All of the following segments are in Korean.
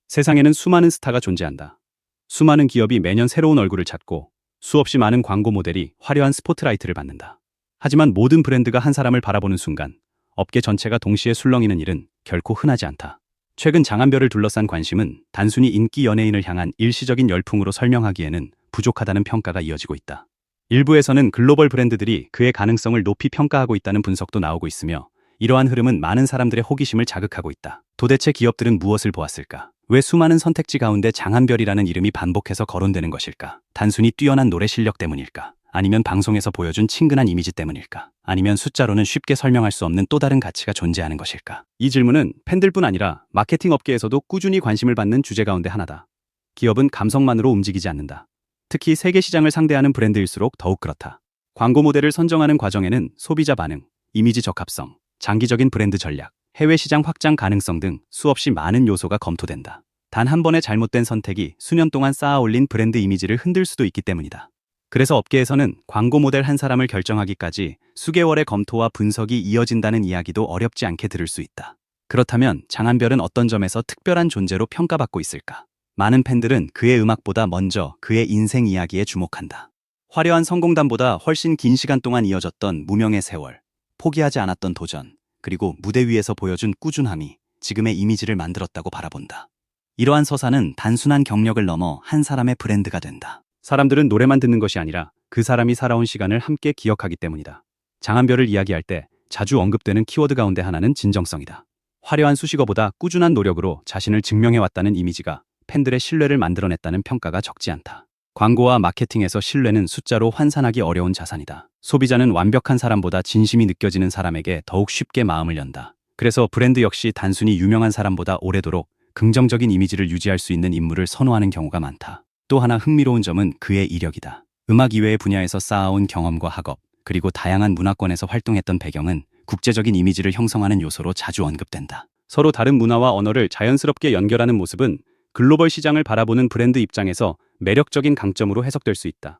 세상에는 수많은 스타가 존재한다. 수많은 기업이 매년 새로운 얼굴을 찾고 수없이 많은 광고 모델이 화려한 스포트라이트를 받는다. 하지만 모든 브랜드가 한 사람을 바라보는 순간 업계 전체가 동시에 술렁이는 일은 결코 흔하지 않다. 최근 장한별을 둘러싼 관심은 단순히 인기 연예인을 향한 일시적인 열풍으로 설명하기에는 부족하다는 평가가 이어지고 있다. 일부에서는 글로벌 브랜드들이 그의 가능성을 높이 평가하고 있다는 분석도 나오고 있으며, 이러한 흐름은 많은 사람들의 호기심을 자극하고 있다. 도대체 기업들은 무엇을 보았을까? 왜 수많은 선택지 가운데 장한별이라는 이름이 반복해서 거론되는 것일까? 단순히 뛰어난 노래 실력 때문일까? 아니면 방송에서 보여준 친근한 이미지 때문일까? 아니면 숫자로는 쉽게 설명할 수 없는 또 다른 가치가 존재하는 것일까? 이 질문은 팬들뿐 아니라 마케팅 업계에서도 꾸준히 관심을 받는 주제 가운데 하나다. 기업은 감성만으로 움직이지 않는다. 특히 세계 시장을 상대하는 브랜드일수록 더욱 그렇다. 광고 모델을 선정하는 과정에는 소비자 반응, 이미지 적합성, 장기적인 브랜드 전략, 해외 시장 확장 가능성 등 수없이 많은 요소가 검토된다. 단 한 번의 잘못된 선택이 수년 동안 쌓아 올린 브랜드 이미지를 흔들 수도 있기 때문이다. 그래서 업계에서는 광고 모델 한 사람을 결정하기까지 수개월의 검토와 분석이 이어진다는 이야기도 어렵지 않게 들을 수 있다. 그렇다면 장한별은 어떤 점에서 특별한 존재로 평가받고 있을까? 많은 팬들은 그의 음악보다 먼저 그의 인생 이야기에 주목한다. 화려한 성공담보다 훨씬 긴 시간 동안 이어졌던 무명의 세월, 포기하지 않았던 도전, 그리고 무대 위에서 보여준 꾸준함이 지금의 이미지를 만들었다고 바라본다. 이러한 서사는 단순한 경력을 넘어 한 사람의 브랜드가 된다. 사람들은 노래만 듣는 것이 아니라 그 사람이 살아온 시간을 함께 기억하기 때문이다. 장한별을 이야기할 때 자주 언급되는 키워드 가운데 하나는 진정성이다. 화려한 수식어보다 꾸준한 노력으로 자신을 증명해왔다는 이미지가 팬들의 신뢰를 만들어냈다는 평가가 적지 않다. 광고와 마케팅에서 신뢰는 숫자로 환산하기 어려운 자산이다. 소비자는 완벽한 사람보다 진심이 느껴지는 사람에게 더욱 쉽게 마음을 연다. 그래서 브랜드 역시 단순히 유명한 사람보다 오래도록 긍정적인 이미지를 유지할 수 있는 인물을 선호하는 경우가 많다. 또 하나 흥미로운 점은 그의 이력이다. 음악 이외의 분야에서 쌓아온 경험과 학업, 그리고 다양한 문화권에서 활동했던 배경은 국제적인 이미지를 형성하는 요소로 자주 언급된다. 서로 다른 문화와 언어를 자연스럽게 연결하는 모습은 글로벌 시장을 바라보는 브랜드 입장에서 매력적인 강점으로 해석될 수 있다.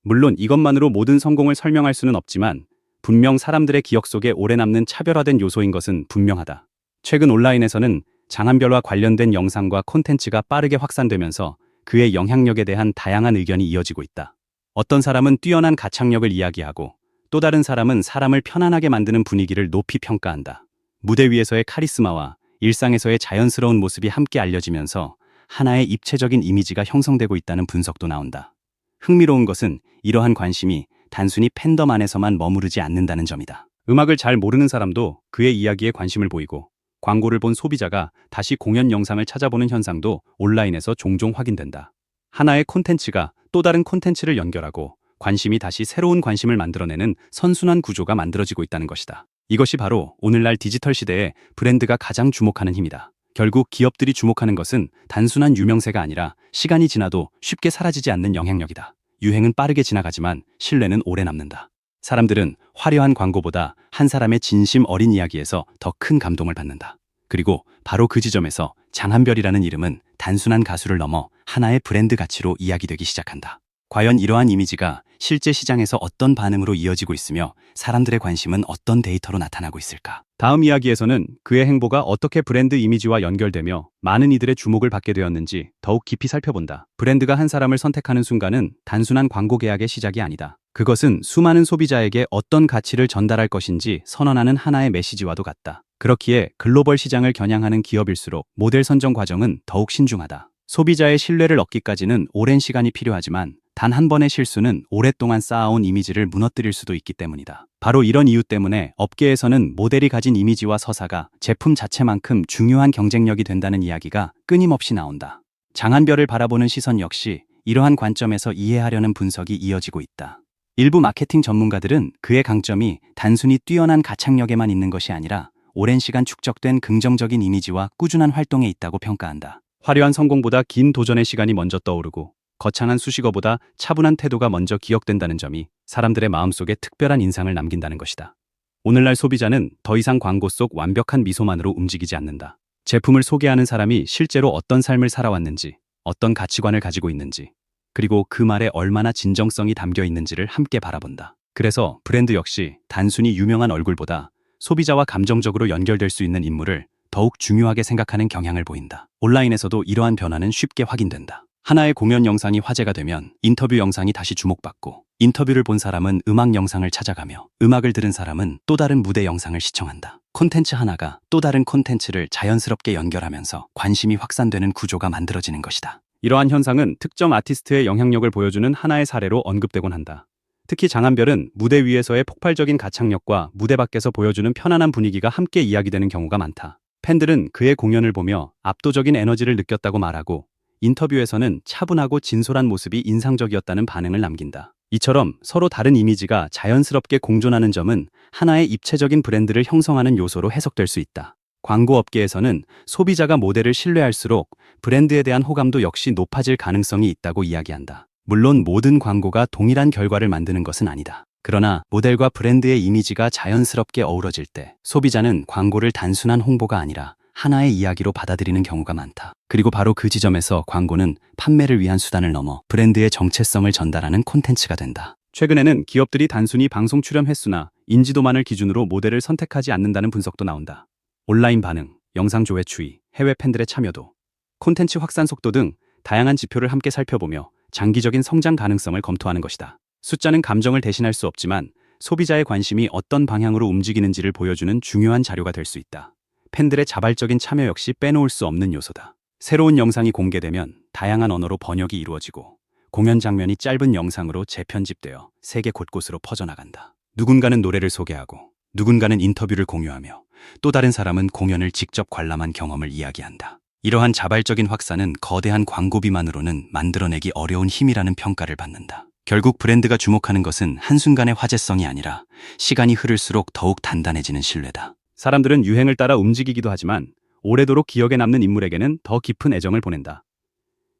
물론 이것만으로 모든 성공을 설명할 수는 없지만 분명 사람들의 기억 속에 오래 남는 차별화된 요소인 것은 분명하다. 최근 온라인에서는 장한별과 관련된 영상과 콘텐츠가 빠르게 확산되면서 그의 영향력에 대한 다양한 의견이 이어지고 있다. 어떤 사람은 뛰어난 가창력을 이야기하고 또 다른 사람은 사람을 편안하게 만드는 분위기를 높이 평가한다. 무대 위에서의 카리스마와 일상에서의 자연스러운 모습이 함께 알려지면서 하나의 입체적인 이미지가 형성되고 있다는 분석도 나온다. 흥미로운 것은 이러한 관심이 단순히 팬덤 안에서만 머무르지 않는다는 점이다. 음악을 잘 모르는 사람도 그의 이야기에 관심을 보이고, 광고를 본 소비자가 다시 공연 영상을 찾아보는 현상도 온라인에서 종종 확인된다. 하나의 콘텐츠가 또 다른 콘텐츠를 연결하고 관심이 다시 새로운 관심을 만들어내는 선순환 구조가 만들어지고 있다는 것이다. 이것이 바로 오늘날 디지털 시대에 브랜드가 가장 주목하는 힘이다. 결국 기업들이 주목하는 것은 단순한 유명세가 아니라 시간이 지나도 쉽게 사라지지 않는 영향력이다. 유행은 빠르게 지나가지만 신뢰는 오래 남는다. 사람들은 화려한 광고보다 한 사람의 진심 어린 이야기에서 더 큰 감동을 받는다. 그리고 바로 그 지점에서 장한별이라는 이름은 단순한 가수를 넘어 하나의 브랜드 가치로 이야기되기 시작한다. 과연 이러한 이미지가 실제 시장에서 어떤 반응으로 이어지고 있으며 사람들의 관심은 어떤 데이터로 나타나고 있을까? 다음 이야기에서는 그의 행보가 어떻게 브랜드 이미지와 연결되며 많은 이들의 주목을 받게 되었는지 더욱 깊이 살펴본다. 브랜드가 한 사람을 선택하는 순간은 단순한 광고 계약의 시작이 아니다. 그것은 수많은 소비자에게 어떤 가치를 전달할 것인지 선언하는 하나의 메시지와도 같다. 그렇기에 글로벌 시장을 겨냥하는 기업일수록 모델 선정 과정은 더욱 신중하다. 소비자의 신뢰를 얻기까지는 오랜 시간이 필요하지만 단 한 번의 실수는 오랫동안 쌓아온 이미지를 무너뜨릴 수도 있기 때문이다. 바로 이런 이유 때문에 업계에서는 모델이 가진 이미지와 서사가 제품 자체만큼 중요한 경쟁력이 된다는 이야기가 끊임없이 나온다. 장한별을 바라보는 시선 역시 이러한 관점에서 이해하려는 분석이 이어지고 있다. 일부 마케팅 전문가들은 그의 강점이 단순히 뛰어난 가창력에만 있는 것이 아니라 오랜 시간 축적된 긍정적인 이미지와 꾸준한 활동에 있다고 평가한다. 화려한 성공보다 긴 도전의 시간이 먼저 떠오르고 거창한 수식어보다 차분한 태도가 먼저 기억된다는 점이 사람들의 마음속에 특별한 인상을 남긴다는 것이다. 오늘날 소비자는 더 이상 광고 속 완벽한 미소만으로 움직이지 않는다. 제품을 소개하는 사람이 실제로 어떤 삶을 살아왔는지, 어떤 가치관을 가지고 있는지, 그리고 그 말에 얼마나 진정성이 담겨 있는지를 함께 바라본다. 그래서 브랜드 역시 단순히 유명한 얼굴보다 소비자와 감정적으로 연결될 수 있는 인물을 더욱 중요하게 생각하는 경향을 보인다. 온라인에서도 이러한 변화는 쉽게 확인된다. 하나의 공연 영상이 화제가 되면 인터뷰 영상이 다시 주목받고, 인터뷰를 본 사람은 음악 영상을 찾아가며, 음악을 들은 사람은 또 다른 무대 영상을 시청한다. 콘텐츠 하나가 또 다른 콘텐츠를 자연스럽게 연결하면서 관심이 확산되는 구조가 만들어지는 것이다. 이러한 현상은 특정 아티스트의 영향력을 보여주는 하나의 사례로 언급되곤 한다. 특히 장한별은 무대 위에서의 폭발적인 가창력과 무대 밖에서 보여주는 편안한 분위기가 함께 이야기되는 경우가 많다. 팬들은 그의 공연을 보며 압도적인 에너지를 느꼈다고 말하고, 인터뷰에서는 차분하고 진솔한 모습이 인상적이었다는 반응을 남긴다. 이처럼 서로 다른 이미지가 자연스럽게 공존하는 점은 하나의 입체적인 브랜드를 형성하는 요소로 해석될 수 있다. 광고 업계에서는 소비자가 모델을 신뢰할수록 브랜드에 대한 호감도 역시 높아질 가능성이 있다고 이야기한다. 물론 모든 광고가 동일한 결과를 만드는 것은 아니다. 그러나 모델과 브랜드의 이미지가 자연스럽게 어우러질 때 소비자는 광고를 단순한 홍보가 아니라 하나의 이야기로 받아들이는 경우가 많다. 그리고 바로 그 지점에서 광고는 판매를 위한 수단을 넘어 브랜드의 정체성을 전달하는 콘텐츠가 된다. 최근에는 기업들이 단순히 방송 출연 횟수나 인지도만을 기준으로 모델을 선택하지 않는다는 분석도 나온다. 온라인 반응, 영상 조회 추이, 해외 팬들의 참여도, 콘텐츠 확산 속도 등 다양한 지표를 함께 살펴보며 장기적인 성장 가능성을 검토하는 것이다. 숫자는 감정을 대신할 수 없지만 소비자의 관심이 어떤 방향으로 움직이는지를 보여주는 중요한 자료가 될 수 있다. 팬들의 자발적인 참여 역시 빼놓을 수 없는 요소다. 새로운 영상이 공개되면 다양한 언어로 번역이 이루어지고, 공연 장면이 짧은 영상으로 재편집되어 세계 곳곳으로 퍼져나간다. 누군가는 노래를 소개하고, 누군가는 인터뷰를 공유하며, 또 다른 사람은 공연을 직접 관람한 경험을 이야기한다. 이러한 자발적인 확산은 거대한 광고비만으로는 만들어내기 어려운 힘이라는 평가를 받는다. 결국 브랜드가 주목하는 것은 한순간의 화제성이 아니라 시간이 흐를수록 더욱 단단해지는 신뢰다. 사람들은 유행을 따라 움직이기도 하지만 오래도록 기억에 남는 인물에게는 더 깊은 애정을 보낸다.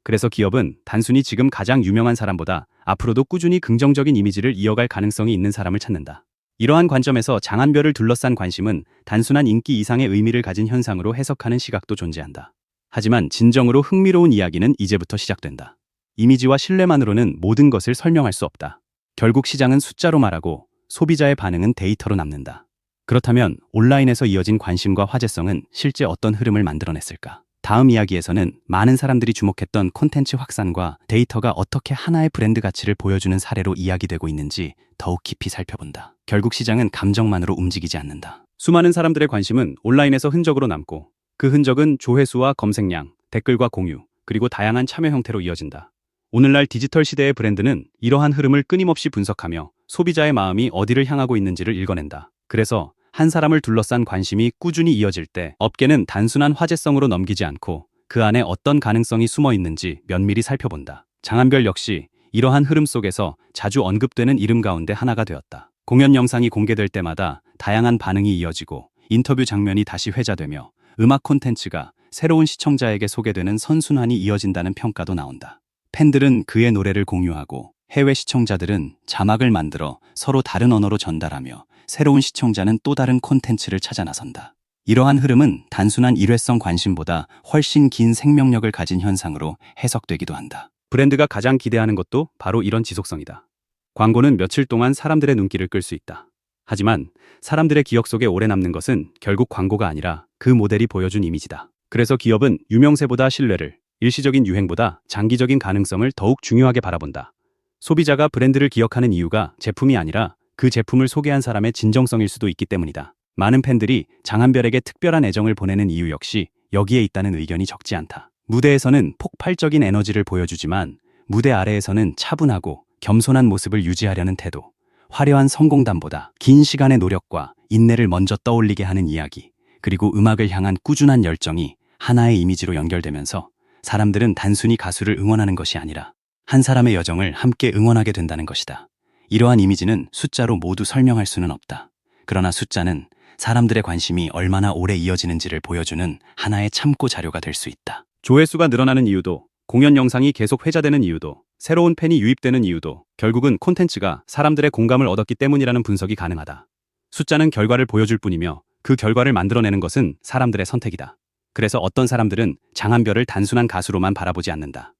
그래서 기업은 단순히 지금 가장 유명한 사람보다 앞으로도 꾸준히 긍정적인 이미지를 이어갈 가능성이 있는 사람을 찾는다. 이러한 관점에서 장한별을 둘러싼 관심은 단순한 인기 이상의 의미를 가진 현상으로 해석하는 시각도 존재한다. 하지만 진정으로 흥미로운 이야기는 이제부터 시작된다. 이미지와 신뢰만으로는 모든 것을 설명할 수 없다. 결국 시장은 숫자로 말하고 소비자의 반응은 데이터로 남는다. 그렇다면 온라인에서 이어진 관심과 화제성은 실제 어떤 흐름을 만들어냈을까? 다음 이야기에서는 많은 사람들이 주목했던 콘텐츠 확산과 데이터가 어떻게 하나의 브랜드 가치를 보여주는 사례로 이야기되고 있는지 더욱 깊이 살펴본다. 결국 시장은 감정만으로 움직이지 않는다. 수많은 사람들의 관심은 온라인에서 흔적으로 남고, 그 흔적은 조회수와 검색량, 댓글과 공유, 그리고 다양한 참여 형태로 이어진다. 오늘날 디지털 시대의 브랜드는 이러한 흐름을 끊임없이 분석하며 소비자의 마음이 어디를 향하고 있는지를 읽어낸다. 그래서 한 사람을 둘러싼 관심이 꾸준히 이어질 때 업계는 단순한 화제성으로 넘기지 않고 그 안에 어떤 가능성이 숨어 있는지 면밀히 살펴본다. 장한별 역시 이러한 흐름 속에서 자주 언급되는 이름 가운데 하나가 되었다. 공연 영상이 공개될 때마다 다양한 반응이 이어지고, 인터뷰 장면이 다시 회자되며 음악 콘텐츠가 새로운 시청자에게 소개되는 선순환이 이어진다는 평가도 나온다. 팬들은 그의 노래를 공유하고, 해외 시청자들은 자막을 만들어 서로 다른 언어로 전달하며, 새로운 시청자는 또 다른 콘텐츠를 찾아 나선다. 이러한 흐름은 단순한 일회성 관심보다 훨씬 긴 생명력을 가진 현상으로 해석되기도 한다. 브랜드가 가장 기대하는 것도 바로 이런 지속성이다. 광고는 며칠 동안 사람들의 눈길을 끌 수 있다. 하지만 사람들의 기억 속에 오래 남는 것은 결국 광고가 아니라 그 모델이 보여준 이미지다. 그래서 기업은 유명세보다 신뢰를, 일시적인 유행보다 장기적인 가능성을 더욱 중요하게 바라본다. 소비자가 브랜드를 기억하는 이유가 제품이 아니라 그 제품을 소개한 사람의 진정성일 수도 있기 때문이다. 많은 팬들이 장한별에게 특별한 애정을 보내는 이유 역시 여기에 있다는 의견이 적지 않다. 무대에서는 폭발적인 에너지를 보여주지만 무대 아래에서는 차분하고 겸손한 모습을 유지하려는 태도, 화려한 성공담보다 긴 시간의 노력과 인내를 먼저 떠올리게 하는 이야기, 그리고 음악을 향한 꾸준한 열정이 하나의 이미지로 연결되면서 사람들은 단순히 가수를 응원하는 것이 아니라 한 사람의 여정을 함께 응원하게 된다는 것이다. 이러한 이미지는 숫자로 모두 설명할 수는 없다. 그러나 숫자는 사람들의 관심이 얼마나 오래 이어지는지를 보여주는 하나의 참고 자료가 될 수 있다. 조회수가 늘어나는 이유도, 공연 영상이 계속 회자되는 이유도, 새로운 팬이 유입되는 이유도 결국은 콘텐츠가 사람들의 공감을 얻었기 때문이라는 분석이 가능하다. 숫자는 결과를 보여줄 뿐이며 그 결과를 만들어내는 것은 사람들의 선택이다. 그래서 어떤 사람들은 장한별을 단순한 가수로만 바라보지 않는다.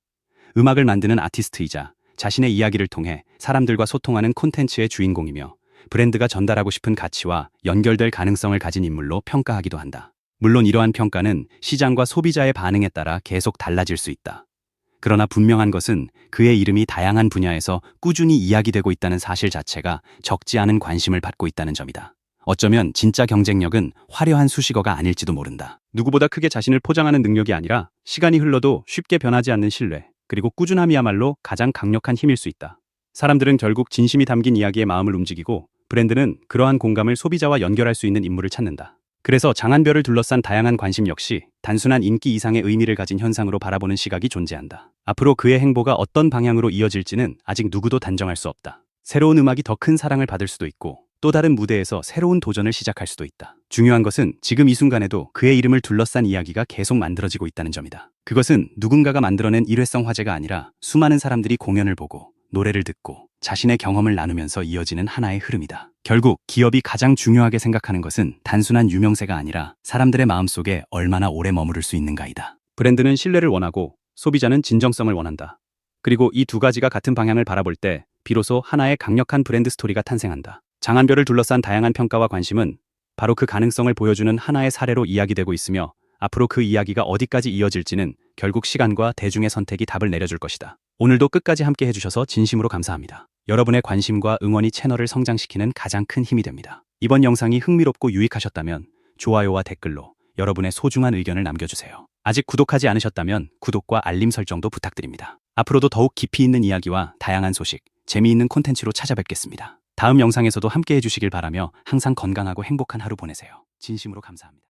음악을 만드는 아티스트이자 자신의 이야기를 통해 사람들과 소통하는 콘텐츠의 주인공이며 브랜드가 전달하고 싶은 가치와 연결될 가능성을 가진 인물로 평가하기도 한다. 물론 이러한 평가는 시장과 소비자의 반응에 따라 계속 달라질 수 있다. 그러나 분명한 것은 그의 이름이 다양한 분야에서 꾸준히 이야기되고 있다는 사실 자체가 적지 않은 관심을 받고 있다는 점이다. 어쩌면 진짜 경쟁력은 화려한 수식어가 아닐지도 모른다. 누구보다 크게 자신을 포장하는 능력이 아니라 시간이 흘러도 쉽게 변하지 않는 신뢰, 그리고 꾸준함이야말로 가장 강력한 힘일 수 있다. 사람들은 결국 진심이 담긴 이야기에 마음을 움직이고, 브랜드는 그러한 공감을 소비자와 연결할 수 있는 인물을 찾는다. 그래서 장한별을 둘러싼 다양한 관심 역시 단순한 인기 이상의 의미를 가진 현상으로 바라보는 시각이 존재한다. 앞으로 그의 행보가 어떤 방향으로 이어질지는 아직 누구도 단정할 수 없다. 새로운 음악이 더 큰 사랑을 받을 수도 있고, 또 다른 무대에서 새로운 도전을 시작할 수도 있다. 중요한 것은 지금 이 순간에도 그의 이름을 둘러싼 이야기가 계속 만들어지고 있다는 점이다. 그것은 누군가가 만들어낸 일회성 화제가 아니라 수많은 사람들이 공연을 보고 노래를 듣고 자신의 경험을 나누면서 이어지는 하나의 흐름이다. 결국 기업이 가장 중요하게 생각하는 것은 단순한 유명세가 아니라 사람들의 마음속에 얼마나 오래 머무를 수 있는가이다. 브랜드는 신뢰를 원하고 소비자는 진정성을 원한다. 그리고 이 두 가지가 같은 방향을 바라볼 때 비로소 하나의 강력한 브랜드 스토리가 탄생한다. 장한별을 둘러싼 다양한 평가와 관심은 바로 그 가능성을 보여주는 하나의 사례로 이야기되고 있으며, 앞으로 그 이야기가 어디까지 이어질지는 결국 시간과 대중의 선택이 답을 내려줄 것이다. 오늘도 끝까지 함께 해주셔서 진심으로 감사합니다. 여러분의 관심과 응원이 채널을 성장시키는 가장 큰 힘이 됩니다. 이번 영상이 흥미롭고 유익하셨다면 좋아요와 댓글로 여러분의 소중한 의견을 남겨주세요. 아직 구독하지 않으셨다면 구독과 알림 설정도 부탁드립니다. 앞으로도 더욱 깊이 있는 이야기와 다양한 소식, 재미있는 콘텐츠로 찾아뵙겠습니다. 다음 영상에서도 함께 해주시길 바라며 항상 건강하고 행복한 하루 보내세요. 진심으로 감사합니다.